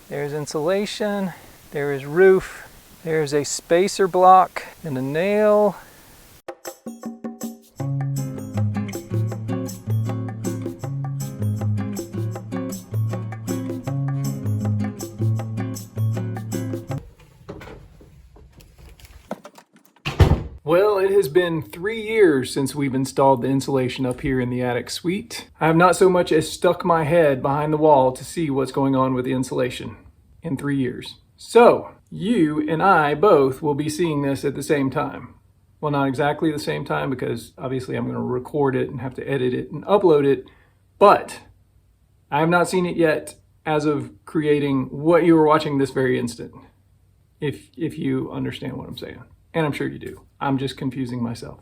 There's insulation, there is roof, there's a spacer block and a nail. Well, it has been 3 years since we've installed the insulation up here in the attic suite. I have not so much as stuck my head behind the wall to see what's going on with the insulation in 3 years. So, you and I both will be seeing this at the same time. Well, not exactly the same time because obviously I'm going to record it and have to edit it and upload it, but I have not seen it yet as of creating what you are watching this very instant, if you understand what I'm saying. And I'm sure you do. I'm just confusing myself.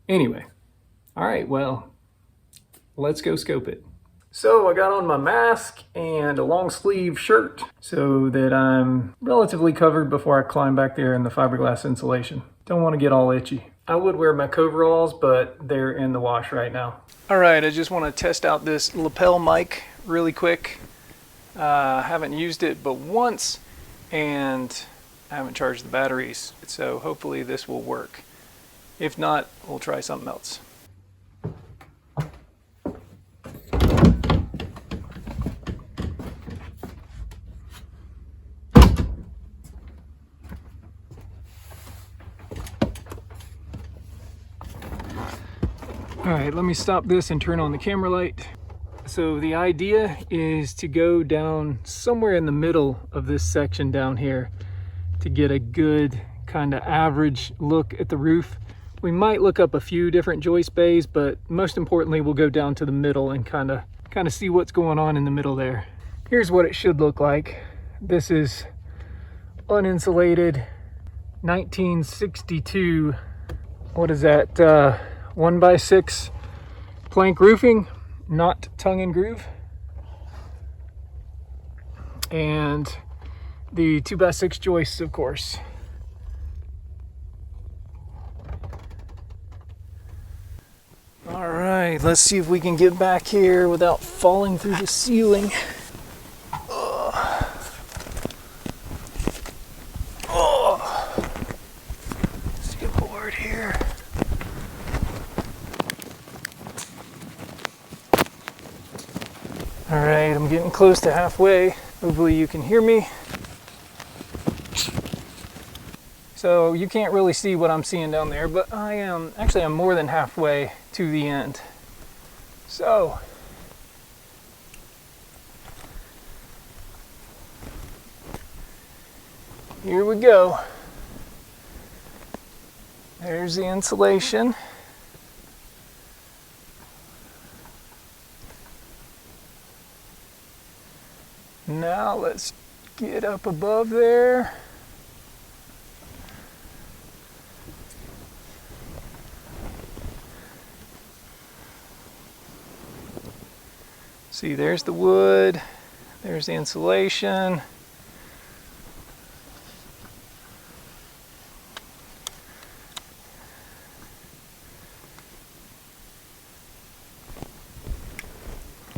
Anyway, all right, well, let's go scope it. So I got on my mask and a long sleeve shirt so that I'm relatively covered before I climb back there in the fiberglass insulation. Don't want to get all itchy. I would wear my coveralls, but they're in the wash right now. All right, I just want to test out this lapel mic really quick. I haven't used it but once, and I haven't charged the batteries, so hopefully this will work. If not, we'll try something else. All right, let me stop this and turn on the camera light. So the idea is to go down somewhere in the middle of this section down here to get a good kind of average look at the roof. We might look up a few different joist bays, but most importantly, we'll go down to the middle and kind of see what's going on in the middle there. Here's what it should look like. This is uninsulated 1962, what is that, 1x6 plank roofing, not tongue and groove. And the 2x6 joists, of course. All right, let's see if we can get back here without falling through the ceiling. Let's get board here. All right, I'm getting close to halfway. Hopefully you can hear me. So you can't really see what I'm seeing down there, but I'm more than halfway to the end. So here we go. There's the insulation. Now let's get up above there. See, there's the wood, there's the insulation.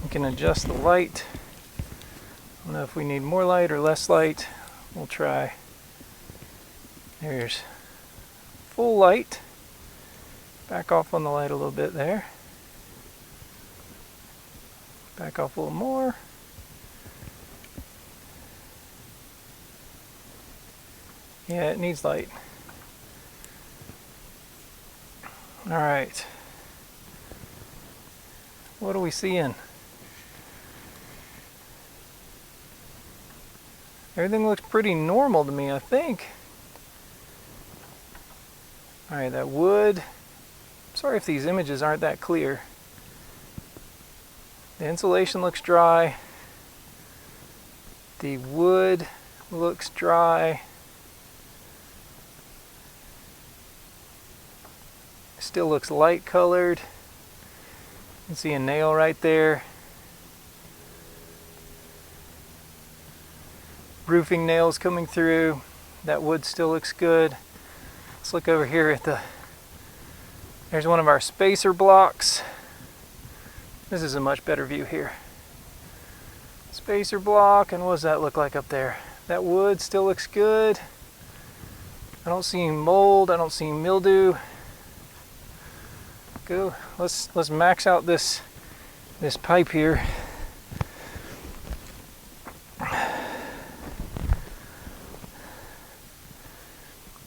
We can adjust the light. I don't know if we need more light or less light. We'll try. There's full light. Back off on the light a little bit there. Back off a little more. Yeah, it needs light. All right. What are we seeing? Everything looks pretty normal to me, I think. All right, that wood. Sorry if these images aren't that clear. The insulation looks dry. The wood looks dry. Still looks light colored. You can see a nail right there. Roofing nails coming through. That wood still looks good. Let's look over here at there's one of our spacer blocks. This is a much better view here. Spacer block, and what does that look like up there? That wood still looks good. I don't see any mold, I don't see any mildew. Go, let's max out this pipe here.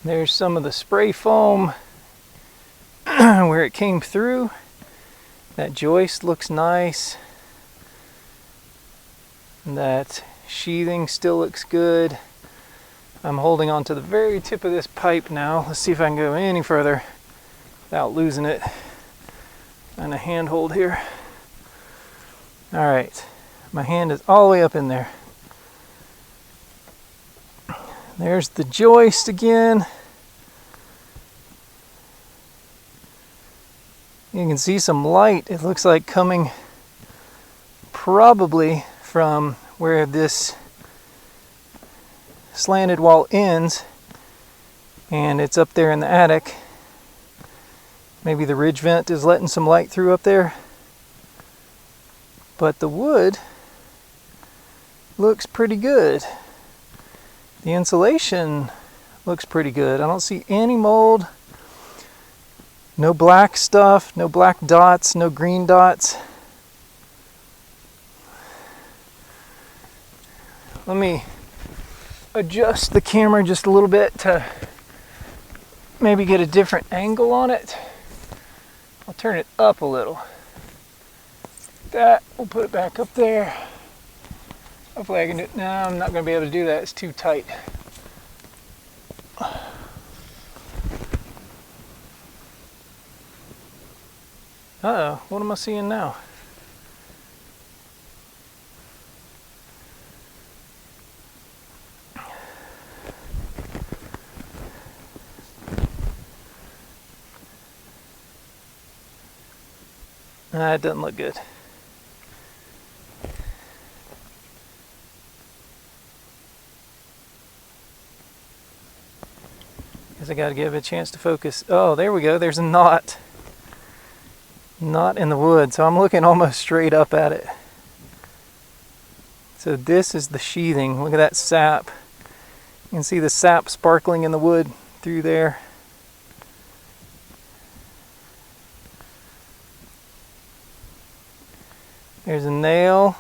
There's some of the spray foam where it came through. That joist looks nice. That sheathing still looks good. I'm holding on to the very tip of this pipe now. Let's see if I can go any further without losing it. And a handhold here. All right, my hand is all the way up in there. There's the joist again. You can see some light. It looks like coming probably from where this slanted wall ends, and it's up there in the attic. Maybe the ridge vent is letting some light through up there. But the wood looks pretty good. The insulation looks pretty good. I don't see any mold. No black stuff, no black dots, no green dots. Let me adjust the camera just a little bit to maybe get a different angle on it. I'll turn it up a little. That, we'll put it back up there. Hopefully I can do it. No, I'm not going to be able to do that. It's too tight. Uh-oh, what am I seeing now? It doesn't look good. Guess I gotta give it a chance to focus. Oh, there we go. There's a knot. Knot in the wood. So I'm looking almost straight up at it. So this is the sheathing. Look at that sap. You can see the sap sparkling in the wood through there. There's a nail,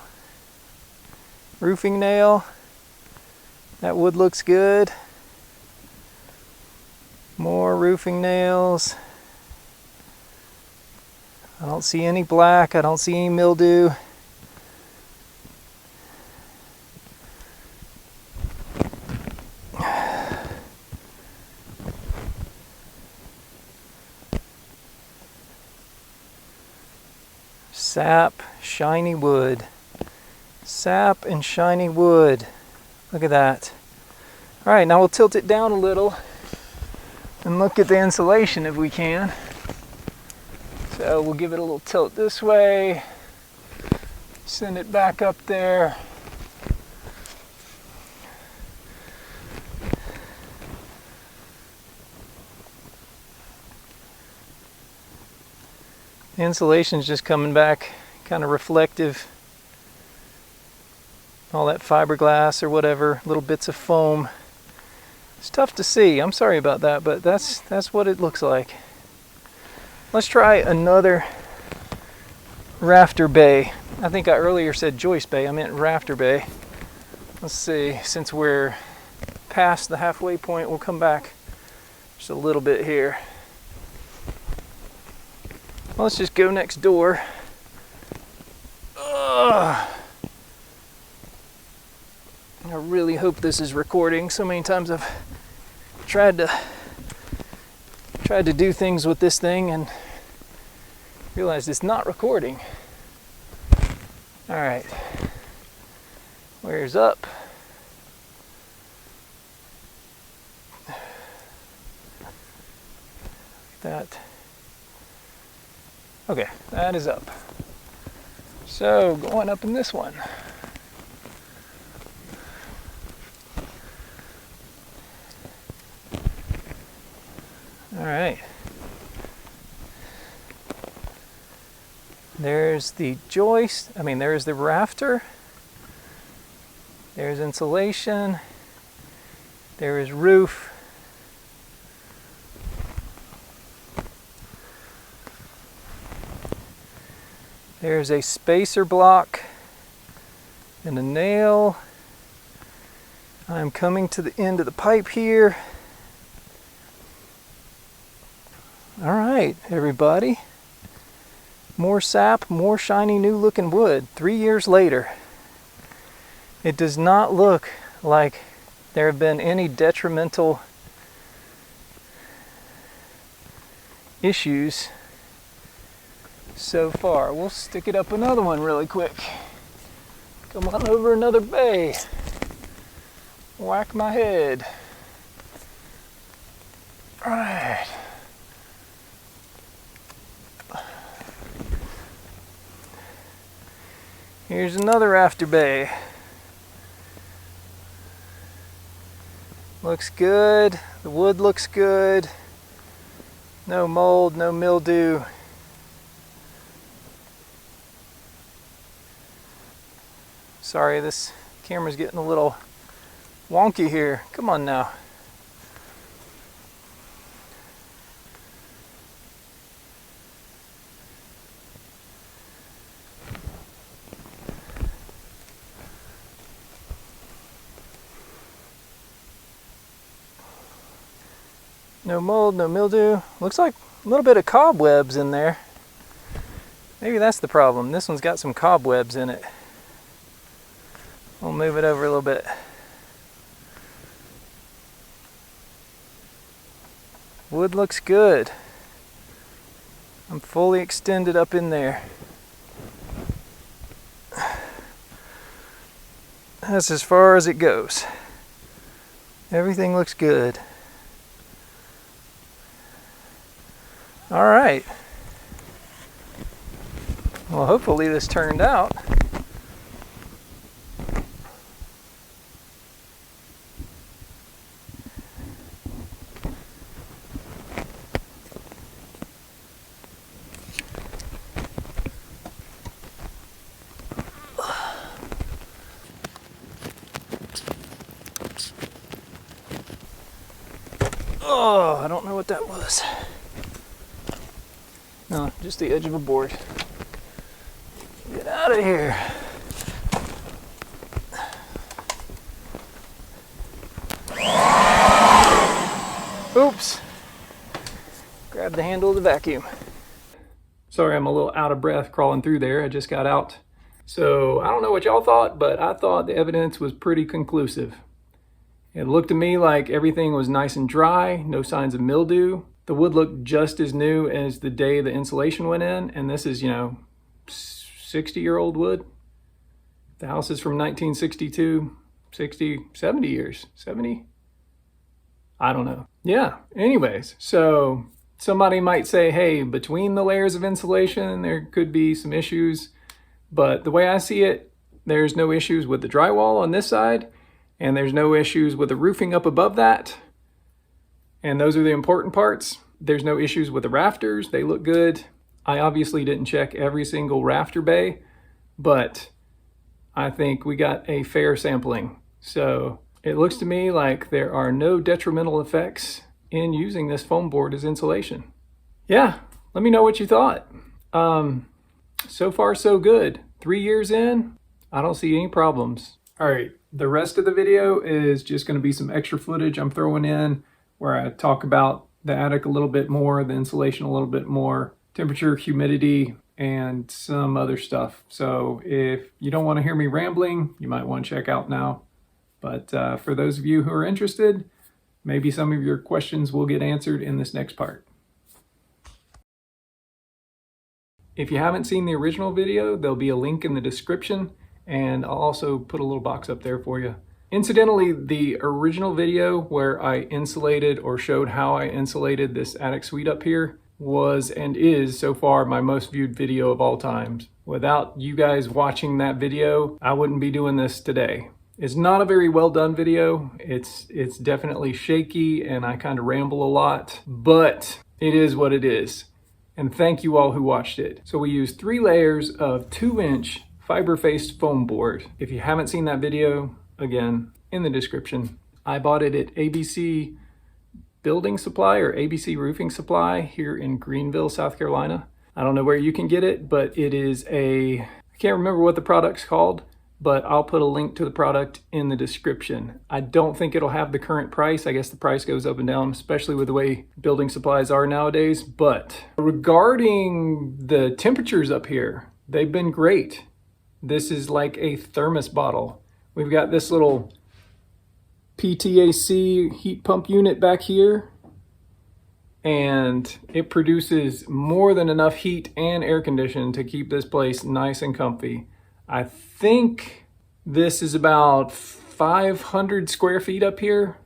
roofing nail. That wood looks good. More roofing nails. I don't see any black, I don't see any mildew. Sap, shiny wood. Sap and shiny wood. Look at that. All right, now we'll tilt it down a little and look at the insulation if we can. So we'll give it a little tilt this way. Send it back up there. The insulation's just coming back kind of reflective. All that fiberglass or whatever, little bits of foam. It's tough to see. I'm sorry about that, but that's what it looks like. Let's try another rafter bay. I think I earlier said joist bay. I meant rafter bay. Let's see. Since we're past the halfway point, we'll come back just a little bit here. Well, let's just go next door. Ugh. I really hope this is recording. So many times I've tried to do things with this thing and realized it's not recording. All right. Where's up? That. Okay, that is up. So going up in this one. All right. There's the joist. There's the rafter. There's insulation. There is roof. There's a spacer block and a nail. I'm coming to the end of the pipe here. All right, everybody. More sap, more shiny new looking wood 3 years later. It does not look like there have been any detrimental issues so far. We'll stick it up another one really quick. Come on over another bay. Whack my head. All right. Here's another rafter bay. Looks good. The wood looks good. No mold, no mildew. Sorry, this camera's getting a little wonky here. Come on now. No mold, no mildew. Looks like a little bit of cobwebs in there. Maybe that's the problem. This one's got some cobwebs in it. We'll move it over a little bit. Wood looks good. I'm fully extended up in there. That's as far as it goes. Everything looks good. All right. Well, hopefully this turned out. Oh, I don't know what that was. No, just the edge of a board. Get out of here. Oops. Grab the handle of the vacuum. Sorry, I'm a little out of breath crawling through there. I just got out. So I don't know what y'all thought, but I thought the evidence was pretty conclusive. It looked to me like everything was nice and dry, no signs of mildew. The wood looked just as new as the day the insulation went in, and this is, 60-year-old wood. The house is from 1962, 60, 70 years, 70? I don't know. Yeah, anyways, so somebody might say, hey, between the layers of insulation, there could be some issues, but the way I see it, there's no issues with the drywall on this side, and there's no issues with the roofing up above that. And those are the important parts. There's no issues with the rafters. They look good. I obviously didn't check every single rafter bay, but I think we got a fair sampling. So it looks to me like there are no detrimental effects in using this foam board as insulation. Yeah, let me know what you thought. So far so good. 3 years in, I don't see any problems. All right, the rest of the video is just gonna be some extra footage I'm throwing in where I talk about the attic a little bit more, the insulation a little bit more, temperature, humidity, and some other stuff. So if you don't want to hear me rambling, you might want to check out now. But for those of you who are interested, maybe some of your questions will get answered in this next part. If you haven't seen the original video, there'll be a link in the description, and I'll also put a little box up there for you. Incidentally, the original video where I insulated or showed how I insulated this attic suite up here was and is so far my most viewed video of all times. Without you guys watching that video, I wouldn't be doing this today. It's not a very well done video. It's definitely shaky and I kind of ramble a lot, but it is what it is. And thank you all who watched it. So we used 3 layers of 2-inch fiber-faced foam board. If you haven't seen that video, again, in the description. I bought it at ABC Building Supply or ABC Roofing Supply here in Greenville, South Carolina. I don't know where you can get it, but it is I can't remember what the product's called, but I'll put a link to the product in the description. I don't think it'll have the current price. I guess the price goes up and down, especially with the way building supplies are nowadays. But regarding the temperatures up here, they've been great. This is like a thermos bottle. We've got this little PTAC heat pump unit back here, and it produces more than enough heat and air conditioning to keep this place nice and comfy. I think this is about 500 square feet up here.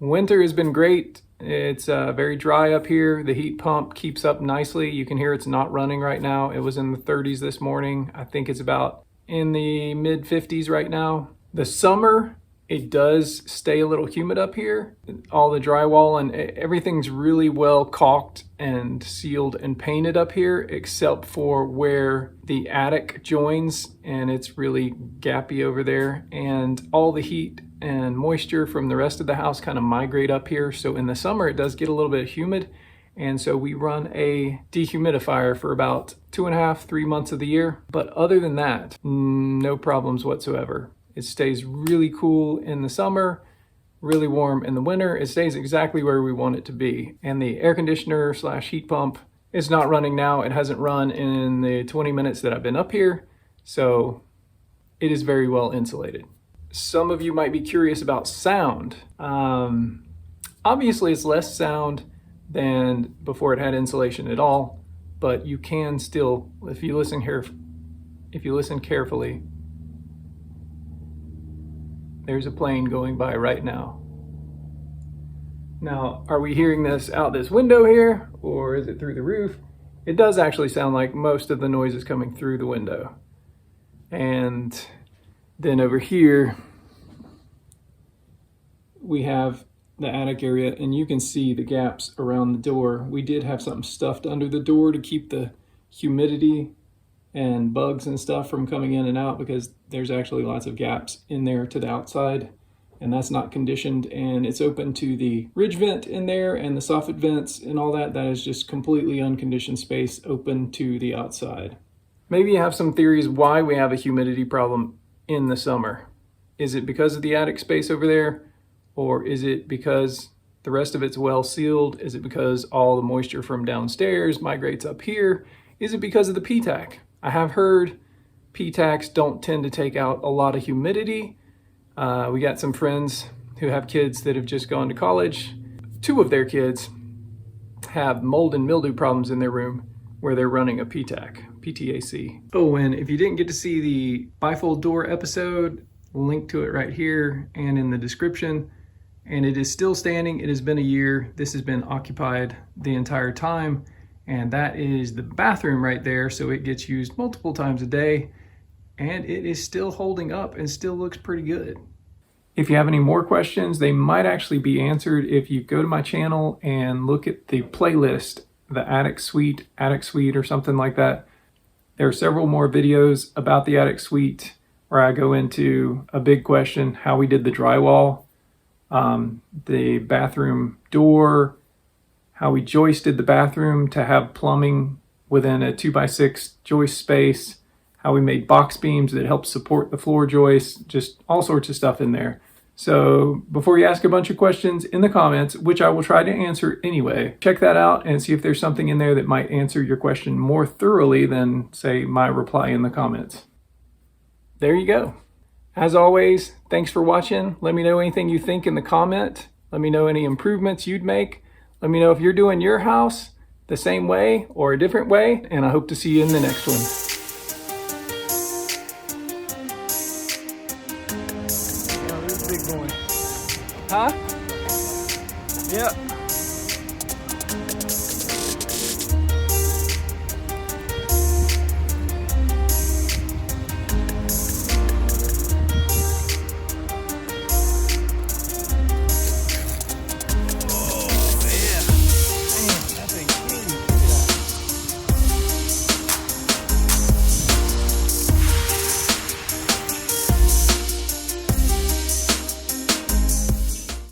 Winter has been great. It's very dry up here. The heat pump keeps up nicely. You can hear it's not running right now. It was in the 30s this morning. I think it's about in the mid 50s right now. The summer, it does stay a little humid up here. All the drywall and everything's really well caulked and sealed and painted up here, except for where the attic joins, and it's really gappy over there. And all the heat and moisture from the rest of the house kind of migrate up here. So in the summer, it does get a little bit humid. And so we run a dehumidifier for about 2.5, 3 months of the year. But other than that, no problems whatsoever. It stays really cool in the summer, really warm in the winter. It stays exactly where we want it to be. And the air conditioner / heat pump is not running now. It hasn't run in the 20 minutes that I've been up here. So it is very well insulated. Some of you might be curious about sound. Obviously it's less sound than before it had insulation at all, but you can still, if you listen carefully, there's a plane going by right now. Now, are we hearing this out this window here, or is it through the roof? It does actually sound like most of the noise is coming through the window. And then over here, we have the attic area, and you can see the gaps around the door. We did have something stuffed under the door to keep the humidity and bugs and stuff from coming in and out, because there's actually lots of gaps in there to the outside, and that's not conditioned, and it's open to the ridge vent in there and the soffit vents and all that. That is just completely unconditioned space open to the outside. Maybe you have some theories why we have a humidity problem in the summer. Is it because of the attic space over there? Or is it because the rest of it's well sealed? Is it because all the moisture from downstairs migrates up here? Is it because of the PTAC? I have heard PTACs don't tend to take out a lot of humidity. We got some friends who have kids that have just gone to college. 2 of their kids have mold and mildew problems in their room where they're running a PTAC. Oh, and if you didn't get to see the bifold door episode, link to it right here and in the description. And it is still standing. It has been a year. This has been occupied the entire time. And that is the bathroom right there. So it gets used multiple times a day, and it is still holding up and still looks pretty good. If you have any more questions, they might actually be answered if you go to my channel and look at the playlist, the attic suite or something like that. There are several more videos about the attic suite where I go into a big question, how we did the drywall, the bathroom door, how we joisted the bathroom to have plumbing within a 2x6 joist space, how we made box beams that help support the floor joists, just all sorts of stuff in there. So before you ask a bunch of questions in the comments, which I will try to answer anyway, check that out and see if there's something in there that might answer your question more thoroughly than, say, my reply in the comments. There you go. As always, thanks for watching. Let me know anything you think in the comment. Let me know any improvements you'd make. Let me know if you're doing your house the same way or a different way, and I hope to see you in the next one. Oh, this is a big boy. Huh? Yep.